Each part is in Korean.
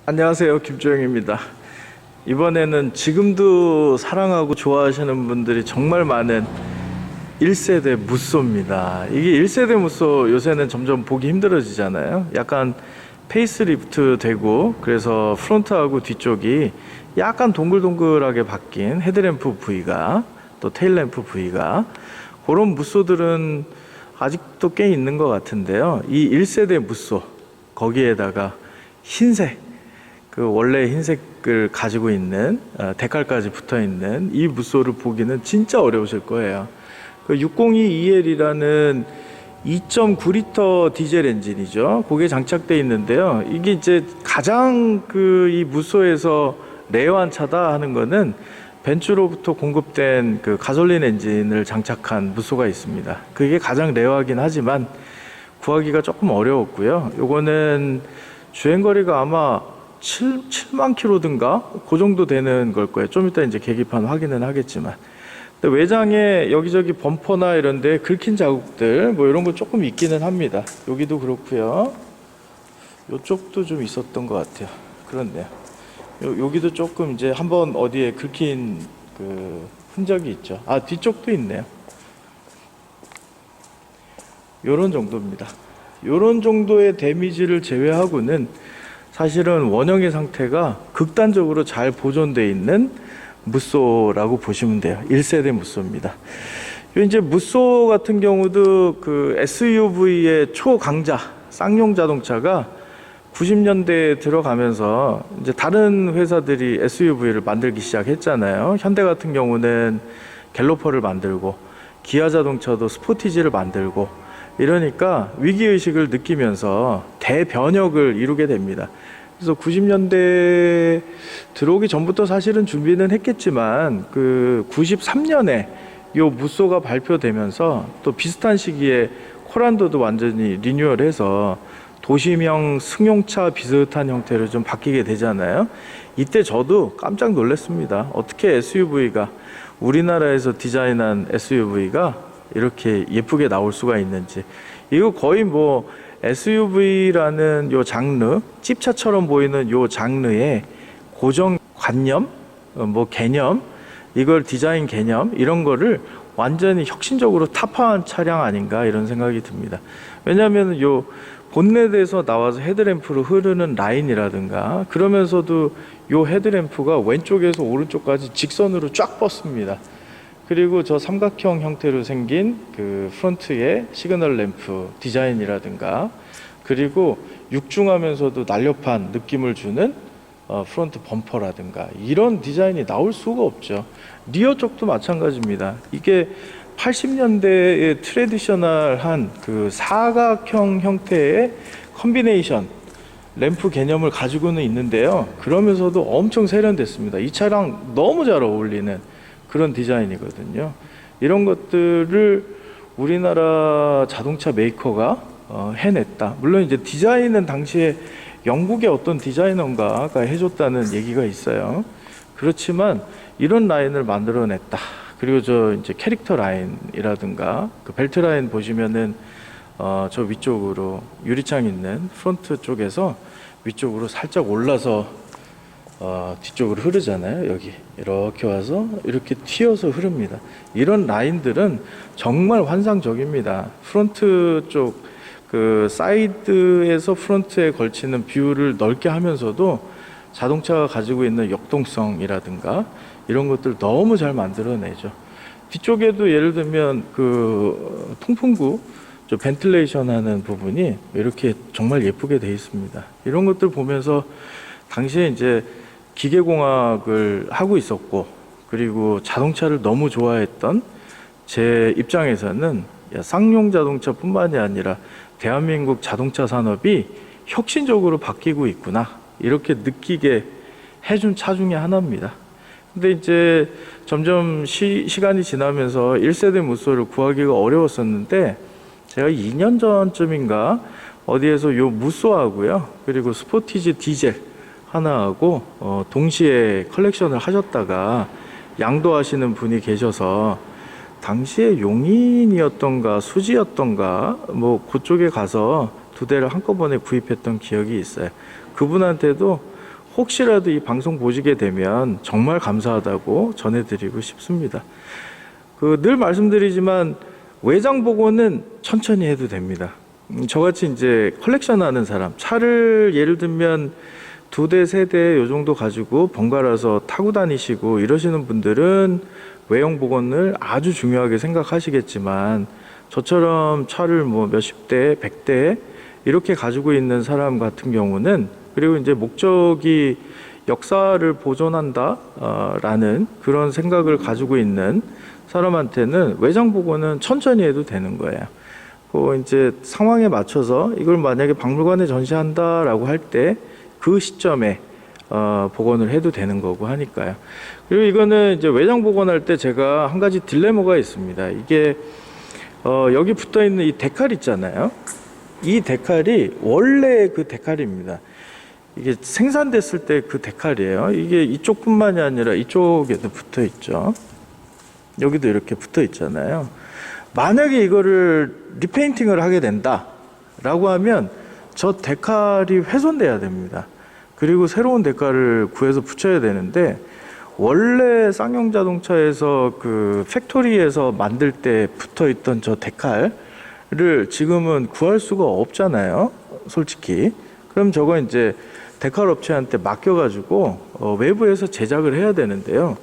안녕하세요, 김주영입니다. 이번에는 지금도 사랑하고 좋아하시는 분들이 정말 많은 1세대 무쏘입니다. 이게 1세대 무쏘 요새는 점점 보기 힘들어지잖아요. 약간 페이스리프트 되고, 그래서 프론트하고 뒤쪽이 약간 동글동글하게 바뀐 헤드램프 부위가, 또 테일램프 부위가, 그런 무쏘들은 아직도 꽤 있는 것 같은데요. 이 1세대 무쏘, 거기에다가 흰색, 그 원래 흰색을 가지고 있는 데칼까지 붙어 있는 이 무쏘를 보기는 진짜 어려우실 거예요. 그 602EL이라는 2.9리터 디젤 엔진이죠. 그게 장착되어 있는데요. 이게 이제 가장 이 무쏘에서 레어한 차다 하는 거는 벤츠로부터 공급된 그 가솔린 엔진을 장착한 무쏘가 있습니다. 그게 가장 레어하긴 하지만 구하기가 조금 어려웠고요. 요거는 주행거리가 아마 7만 킬로든가 그 정도 되는 걸 거예요. 좀 이따 이제 계기판 확인은 하겠지만. 근데 외장에 여기저기 범퍼나 이런 데 긁힌 자국들 뭐 이런 거 조금 있기는 합니다. 여기도 그렇고요. 요쪽도 좀 있었던 것 같아요. 그렇네요. 여기도 조금 이제 한번 어디에 긁힌 그 흔적이 있죠. 아, 뒤쪽도 있네요. 요런 정도입니다. 요런 정도의 데미지를 제외하고는 사실은 원형의 상태가 극단적으로 잘 보존되어 있는 무쏘라고 보시면 돼요. 1세대 무쏘입니다. 이제 무쏘 같은 경우도 그 SUV의 초강자 쌍용 자동차가 90년대에 들어가면서 이제 다른 회사들이 SUV를 만들기 시작했잖아요. 현대 같은 경우는 갤로퍼를 만들고, 기아 자동차도 스포티지를 만들고, 이러니까 위기의식을 느끼면서 대변혁을 이루게 됩니다. 그래서 90년대 들어오기 전부터 사실은 준비는 했겠지만, 그 93년에 요 무쏘가 발표되면서 또 비슷한 시기에 코란도도 완전히 리뉴얼해서 도심형 승용차 비슷한 형태로 좀 바뀌게 되잖아요. 이때 저도 깜짝 놀랐습니다. 어떻게 SUV가, 우리나라에서 디자인한 SUV가 이렇게 예쁘게 나올 수가 있는지. 이거 거의 뭐 SUV라는 요 장르, 찝차처럼 보이는 요 장르의 고정관념, 뭐 개념, 이걸 디자인 개념, 이런 거를 완전히 혁신적으로 타파한 차량 아닌가 이런 생각이 듭니다. 왜냐하면 요 본넷에서 나와서 헤드램프로 흐르는 라인이라든가, 그러면서도 요 헤드램프가 왼쪽에서 오른쪽까지 직선으로 쫙 뻗습니다. 그리고 저 삼각형 형태로 생긴 그 프론트의 시그널 램프 디자인이라든가, 그리고 육중하면서도 날렵한 느낌을 주는 프론트 범퍼라든가, 이런 디자인이 나올 수가 없죠. 리어 쪽도 마찬가지입니다. 이게 80년대의 트레디셔널한 그 사각형 형태의 컨비네이션 램프 개념을 가지고는 있는데요. 그러면서도 엄청 세련됐습니다. 이 차랑 너무 잘 어울리는 그런 디자인이거든요. 이런 것들을 우리나라 자동차 메이커가 해냈다. 물론 이제 디자인은 당시에 영국의 어떤 디자이너가 해줬다는 얘기가 있어요. 그렇지만 이런 라인을 만들어냈다. 그리고 저 이제 캐릭터 라인이라든가 그 벨트 라인 보시면은 저 위쪽으로 유리창 있는 프론트 쪽에서 위쪽으로 살짝 올라서 뒤쪽으로 흐르잖아요. 여기 이렇게 와서 이렇게 튀어서 흐릅니다. 이런 라인들은 정말 환상적입니다. 프론트 쪽 그 사이드에서 프론트에 걸치는 뷰를 넓게 하면서도 자동차가 가지고 있는 역동성이라든가 이런 것들 너무 잘 만들어내죠. 뒤쪽에도 예를 들면 그 통풍구 저 벤틸레이션 하는 부분이 이렇게 정말 예쁘게 되어 있습니다. 이런 것들 보면서 당시에 이제 기계공학을 하고 있었고, 그리고 자동차를 너무 좋아했던 제 입장에서는 쌍용 자동차뿐만이 아니라 대한민국 자동차 산업이 혁신적으로 바뀌고 있구나, 이렇게 느끼게 해준 차 중에 하나입니다. 근데 이제 점점 시간이 지나면서 1세대 무쏘를 구하기가 어려웠었는데, 제가 2년 전쯤인가 어디에서 요 무쏘하고요, 그리고 스포티지 디젤 하나하고 동시에 컬렉션을 하셨다가 양도하시는 분이 계셔서, 당시에 용인이었던가 수지였던가 뭐 그쪽에 가서 두 대를 한꺼번에 구입했던 기억이 있어요. 그분한테도 혹시라도 이 방송 보시게 되면 정말 감사하다고 전해드리고 싶습니다. 늘 말씀드리지만 외장 복원은 천천히 해도 됩니다. 저같이 이제 컬렉션 하는 사람, 차를 예를 들면 2대, 3대 요 정도 가지고 번갈아서 타고 다니시고 이러시는 분들은 외형 복원을 아주 중요하게 생각하시겠지만, 저처럼 차를 뭐 몇십 대, 100대 이렇게 가지고 있는 사람 같은 경우는, 그리고 이제 목적이 역사를 보존한다 라는 그런 생각을 가지고 있는 사람한테는 외장 복원은 천천히 해도 되는 거예요. 이제 상황에 맞춰서 이걸 만약에 박물관에 전시한다라고 할 때 그 시점에 복원을 해도 되는 거고 하니까요. 그리고 이거는 이제 외장 복원할 때 제가 한 가지 딜레마가 있습니다. 이게 여기 붙어 있는 이 데칼 있잖아요. 이 데칼이 원래 그 데칼입니다. 이게 생산됐을 때 그 데칼이에요. 이게 이쪽뿐만이 아니라 이쪽에도 붙어 있죠. 여기도 이렇게 붙어 있잖아요. 만약에 이거를 리페인팅을 하게 된다 라고 하면 저 데칼이 훼손돼야 됩니다. 그리고 새로운 데칼을 구해서 붙여야 되는데, 원래 쌍용 자동차에서 그 팩토리에서 만들 때 붙어 있던 저 데칼을 지금은 구할 수가 없잖아요, 솔직히. 그럼 저거 이제 데칼 업체한테 맡겨가지고 외부에서 제작을 해야 되는데요.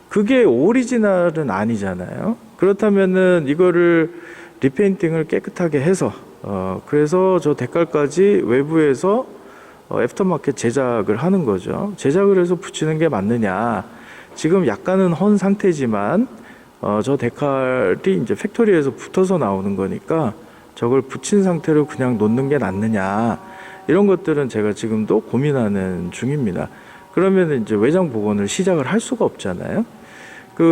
그게 오리지널은 아니잖아요. 그렇다면은 이거를 리페인팅을 깨끗하게 해서 그래서 저 데칼까지 외부에서 애프터마켓 제작을 하는 거죠. 제작을 해서 붙이는 게 맞느냐. 지금 약간은 헌 상태지만 저 데칼이 이제 팩토리에서 붙어서 나오는 거니까 저걸 붙인 상태로 그냥 놓는 게 낫느냐. 이런 것들은 제가 지금도 고민하는 중입니다. 그러면 이제 외장 복원을 시작을 할 수가 없잖아요.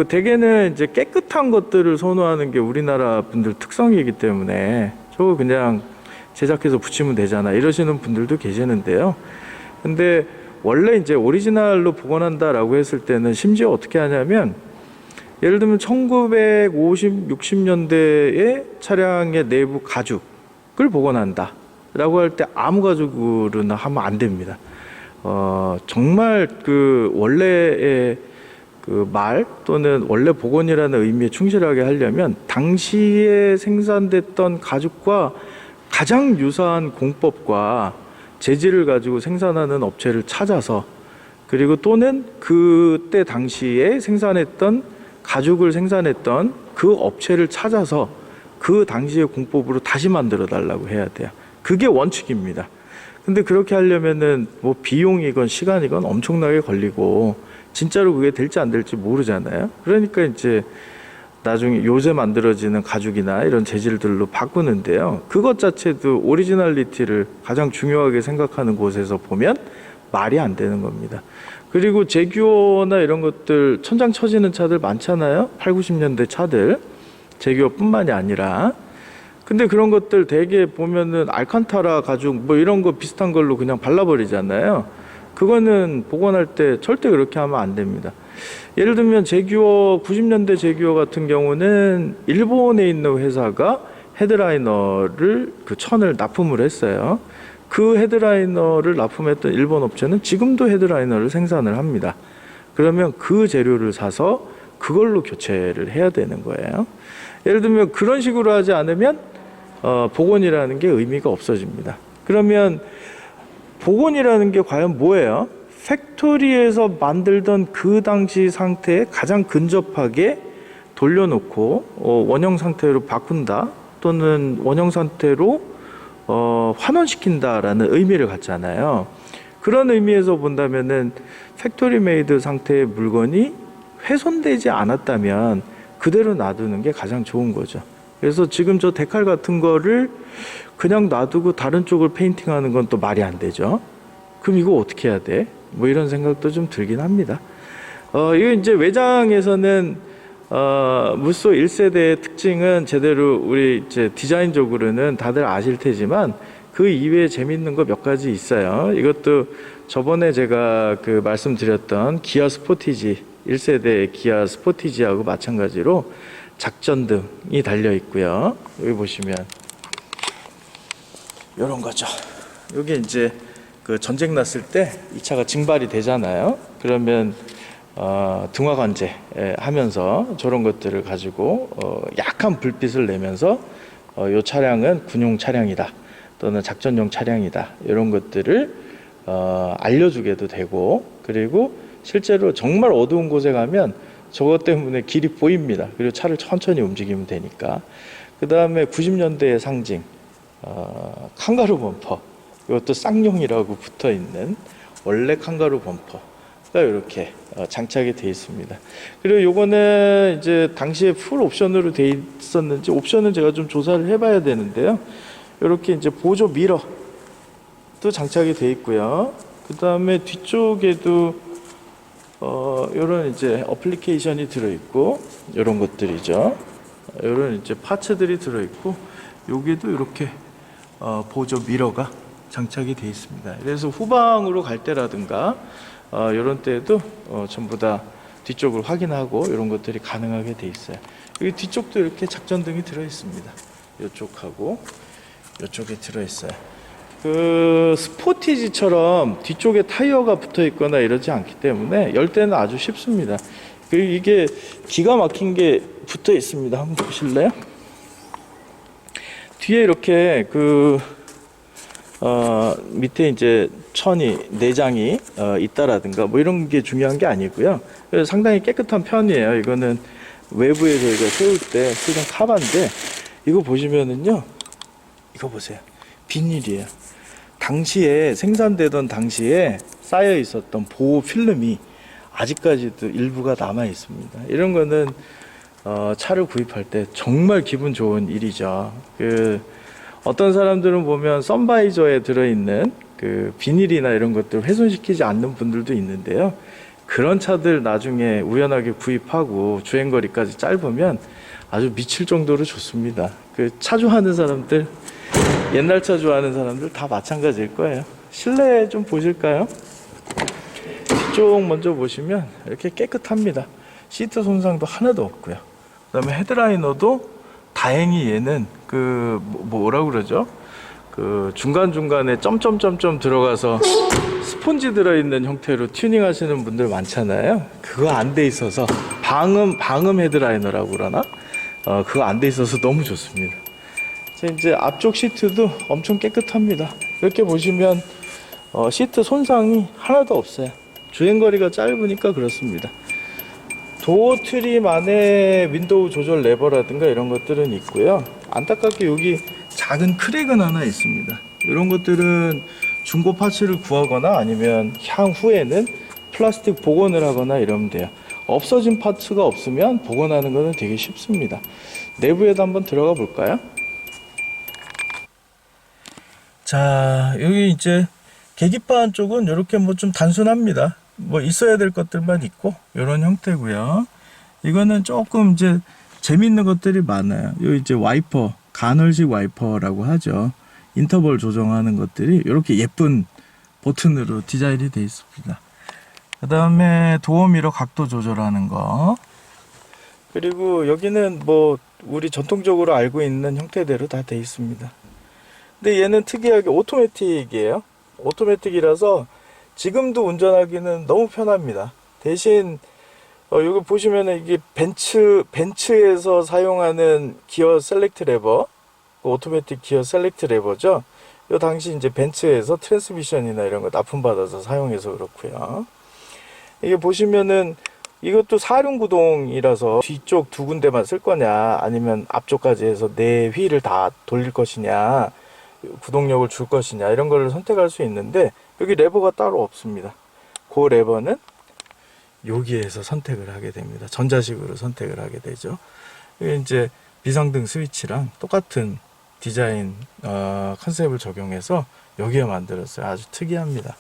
대개는 이제 깨끗한 것들을 선호하는 게 우리나라 분들 특성이기 때문에 저거 그냥 제작해서 붙이면 되잖아 이러시는 분들도 계시는데요. 근데 원래 이제 오리지널로 복원한다라고 했을 때는 심지어 어떻게 하냐면, 예를 들면 1950, 60년대의 차량의 내부 가죽을 복원한다 라고 할 때 아무 가죽으로는 하면 안 됩니다. 정말 원래의 말 또는 원래 복원이라는 의미에 충실하게 하려면 당시에 생산됐던 가죽과 가장 유사한 공법과 재질을 가지고 생산하는 업체를 찾아서, 그리고 또는 그때 당시에 생산했던 가죽을 생산했던 그 업체를 찾아서 그 당시의 공법으로 다시 만들어 달라고 해야 돼요. 그게 원칙입니다. 근데 그렇게 하려면은 뭐 비용이건 시간이건 엄청나게 걸리고 진짜로 그게 될지 안 될지 모르잖아요. 그러니까 이제 나중에 요새 만들어지는 가죽이나 이런 재질들로 바꾸는데요. 그것 자체도 오리지널리티를 가장 중요하게 생각하는 곳에서 보면 말이 안 되는 겁니다. 그리고 제규어나 이런 것들 천장 쳐지는 차들 많잖아요. 8, 90년대 차들. 제규어뿐만이 아니라. 근데 그런 것들 되게 보면은 알칸타라 가죽 뭐 이런 거 비슷한 걸로 그냥 발라버리잖아요. 그거는 복원할 때 절대 그렇게 하면 안 됩니다. 예를 들면 제규어 90년대 제규어 같은 경우는 일본에 있는 회사가 헤드라이너를 천을 납품을 했어요. 그 헤드라이너를 납품했던 일본 업체는 지금도 헤드라이너를 생산을 합니다. 그러면 그 재료를 사서 그걸로 교체를 해야 되는 거예요. 예를 들면 그런 식으로 하지 않으면 복원이라는 게 의미가 없어집니다. 그러면 복원이라는 게 과연 뭐예요? 팩토리에서 만들던 그 당시 상태에 가장 근접하게 돌려놓고 원형 상태로 바꾼다 또는 원형 상태로 환원시킨다라는 의미를 갖잖아요. 그런 의미에서 본다면은 팩토리 메이드 상태의 물건이 훼손되지 않았다면 그대로 놔두는 게 가장 좋은 거죠. 그래서 지금 저 데칼 같은 거를 그냥 놔두고 다른 쪽을 페인팅하는 건 또 말이 안 되죠. 그럼 이거 어떻게 해야 돼? 뭐 이런 생각도 좀 들긴 합니다. 이거 이제 외장에서는 무쏘 1세대의 특징은 제대로 우리 이제 디자인적으로는 다들 아실 테지만 그 이외에 재밌는 거 몇 가지 있어요. 이것도 저번에 제가 말씀드렸던 기아 스포티지 1세대 기아 스포티지하고 마찬가지로 작전등이 달려 있고요. 여기 보시면 이런 거죠. 이게 이제 그 전쟁 났을 때 이 차가 증발이 되잖아요. 그러면 등화 관제 하면서 저런 것들을 가지고 약한 불빛을 내면서 이 차량은 군용 차량이다 또는 작전용 차량이다 이런 것들을 알려주게도 되고, 그리고 실제로 정말 어두운 곳에 가면 저것 때문에 길이 보입니다. 그리고 차를 천천히 움직이면 되니까. 그 다음에 90년대의 상징 칸가루 범퍼, 이것도 쌍용이라고 붙어 있는 원래 칸가루 범퍼가 이렇게 장착이 되어 있습니다. 그리고 요거는 이제 당시에 풀 옵션으로 되어 있었는지 옵션은 제가 좀 조사를 해봐야 되는데요. 이렇게 이제 보조 미러도 장착이 되어 있고요. 그 다음에 뒤쪽에도 이런 이제 어플리케이션이 들어있고 이런 것들이죠. 이런 이제 파츠들이 들어있고 여기도 이렇게 보조 미러가 장착이 되어 있습니다. 그래서 후방으로 갈 때라든가 이런 때에도 전부 다 뒤쪽을 확인하고 이런 것들이 가능하게 되어 있어요. 여기 뒤쪽도 이렇게 작전등이 들어 있습니다. 이쪽하고 이쪽에 들어 있어요. 그 스포티지처럼 뒤쪽에 타이어가 붙어 있거나 이러지 않기 때문에 열 때는 아주 쉽습니다. 그리고 이게 기가 막힌 게 붙어 있습니다. 한번 보실래요? 뒤에 이렇게 밑에 이제 천이 내장이 있다라든가 뭐 이런 게 중요한 게 아니고요. 그래서 상당히 깨끗한 편이에요. 이거는 외부에 저희가 세울 때 쓰던 카바인데 이거 보시면은요, 이거 보세요. 비닐이에요. 당시에 생산되던 당시에 쌓여 있었던 보호 필름이 아직까지도 일부가 남아 있습니다. 이런 거는 차를 구입할 때 정말 기분 좋은 일이죠. 어떤 사람들은 보면 선바이저에 들어있는 그 비닐이나 이런 것들을 훼손시키지 않는 분들도 있는데요. 그런 차들 나중에 우연하게 구입하고 주행거리까지 짧으면 아주 미칠 정도로 좋습니다. 차 좋아하는 사람들, 옛날 차 좋아하는 사람들 다 마찬가지일 거예요. 실내 좀 보실까요? 뒤쪽 먼저 보시면 이렇게 깨끗합니다. 시트 손상도 하나도 없고요. 그 다음에 헤드라이너도 다행히 얘는 뭐라고 그러죠? 중간중간에 점점점점 들어가서 스폰지 들어있는 형태로 튜닝 하시는 분들 많잖아요. 그거 안 돼 있어서 방음 헤드라이너라고 그러나? 그거 안 돼 있어서 너무 좋습니다. 이제 앞쪽 시트도 엄청 깨끗합니다. 이렇게 보시면 시트 손상이 하나도 없어요. 주행거리가 짧으니까 그렇습니다. 도어 트림 안에 윈도우 조절 레버라든가 이런 것들은 있고요. 안타깝게 여기 작은 크랙은 하나 있습니다. 이런 것들은 중고 파츠를 구하거나 아니면 향후에는 플라스틱 복원을 하거나 이러면 돼요. 없어진 파츠가 없으면 복원하는 것은 되게 쉽습니다. 내부에도 한번 들어가 볼까요? 자, 여기 이제 계기판 쪽은 이렇게 뭐 좀 단순합니다. 뭐 있어야 될 것들만 있고 이런 형태고요. 이거는 조금 이제 재밌는 것들이 많아요. 여기 이제 와이퍼, 간헐식 와이퍼라고 하죠. 인터벌 조정하는 것들이 이렇게 예쁜 버튼으로 디자인이 되어 있습니다. 그 다음에 도어 미러 각도 조절하는 거, 그리고 여기는 뭐 우리 전통적으로 알고 있는 형태대로 다 되어 있습니다. 근데 얘는 특이하게 오토매틱이에요. 오토매틱이라서 지금도 운전하기는 너무 편합니다. 대신 여기 보시면은 이게 벤츠에서 사용하는 기어 셀렉트 레버, 오토매틱 기어 셀렉트 레버죠. 이 당시 이제 벤츠에서 트랜스미션이나 이런 거 납품받아서 사용해서 그렇고요. 이게 보시면은 이것도 4륜 구동이라서 뒤쪽 두 군데만 쓸 거냐 아니면 앞쪽까지 해서 네 휠을 다 돌릴 것이냐, 구동력을 줄 것이냐 이런 걸 선택할 수 있는데 여기 레버가 따로 없습니다. 그 레버는 여기에서 선택을 하게 됩니다. 전자식으로 선택을 하게 되죠. 이게 이제 비상등 스위치랑 똑같은 디자인 컨셉을 적용해서 여기에 만들었어요. 아주 특이합니다.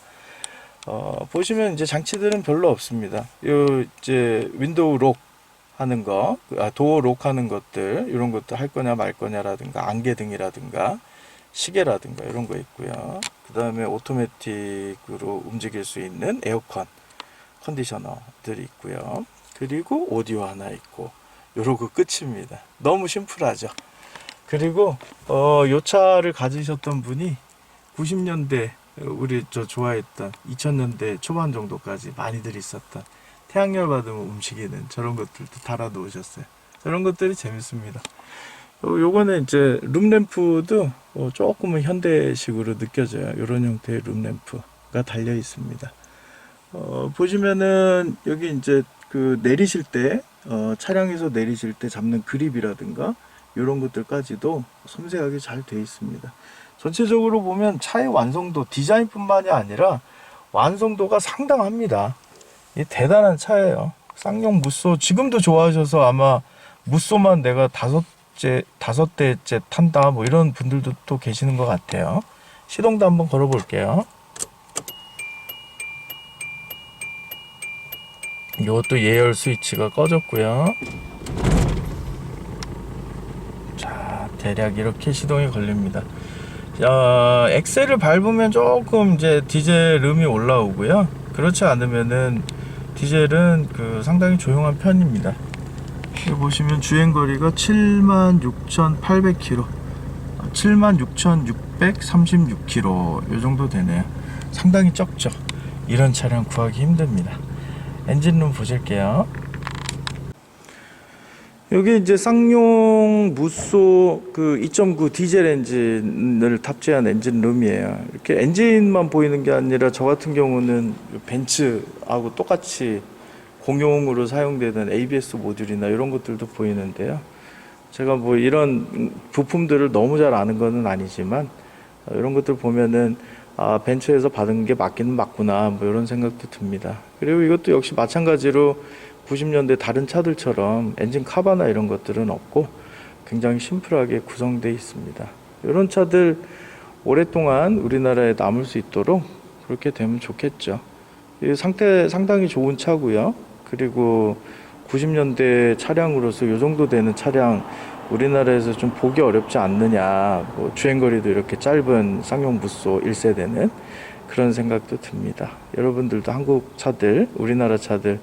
보시면 이제 장치들은 별로 없습니다. 요 이제 윈도우 록 하는 거, 도어 록 하는 것들, 이런 것도 할 거냐 말 거냐라든가 안개등이라든가 시계라든가 이런 거 있고요. 그 다음에 오토매틱으로 움직일 수 있는 에어컨 컨디셔너들이 있고요. 그리고 오디오 하나 있고 요러고 끝입니다. 너무 심플하죠. 그리고 요 차를 가지셨던 분이 90년대 우리 저 좋아했던 2000년대 초반 정도까지 많이들 있었던 태양열 받으면 움직이는 저런 것들도 달아 놓으셨어요. 저런 것들이 재밌습니다. 요거는 이제 룸램프도 조금은 현대식으로 느껴져요. 이런 형태의 룸램프가 달려 있습니다. 보시면은 여기 이제 그 내리실 때 차량에서 내리실 때 잡는 그립이라든가 이런 것들까지도 섬세하게 잘 되어 있습니다. 전체적으로 보면 차의 완성도, 디자인뿐만이 아니라 완성도가 상당합니다. 이 대단한 차예요. 쌍용 무쏘 지금도 좋아하셔서 아마 무쏘만 내가 다섯 대째 탄다 뭐 이런 분들도 또 계시는 것 같아요. 시동도 한번 걸어 볼게요. 이것도 예열 스위치가 꺼졌고요. 자, 대략 이렇게 시동이 걸립니다. 엑셀을 밟으면 조금 이제 디젤음이 올라오고요. 그렇지 않으면은 디젤은 상당히 조용한 편입니다. 여기 보시면 주행거리가 76,800km, 76,636km 이 정도 되네요. 상당히 적죠. 이런 차량 구하기 힘듭니다. 엔진룸 보실게요. 여기 이제 쌍용 무쏘 2.9 디젤 엔진을 탑재한 엔진룸이에요. 이렇게 엔진만 보이는 게 아니라 저 같은 경우는 벤츠하고 똑같이 공용으로 사용되는 ABS 모듈이나 이런 것들도 보이는데요. 제가 뭐 이런 부품들을 너무 잘 아는 거는 아니지만 이런 것들 보면은 벤츠에서 받은 게 맞기는 맞구나 뭐 이런 생각도 듭니다. 그리고 이것도 역시 마찬가지로 90년대 다른 차들처럼 엔진 카바나 이런 것들은 없고 굉장히 심플하게 구성되어 있습니다. 이런 차들 오랫동안 우리나라에 남을 수 있도록 그렇게 되면 좋겠죠. 이 상태 상당히 좋은 차고요. 그리고 90년대 차량으로서 이 정도 되는 차량 우리나라에서 좀 보기 어렵지 않느냐, 뭐 주행거리도 이렇게 짧은 쌍용 무쏘 1세대는 그런 생각도 듭니다. 여러분들도 한국 차들, 우리나라 차들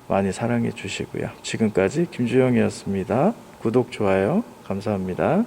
많이 사랑해 주시고요. 지금까지 김주영이었습니다. 구독, 좋아요 감사합니다.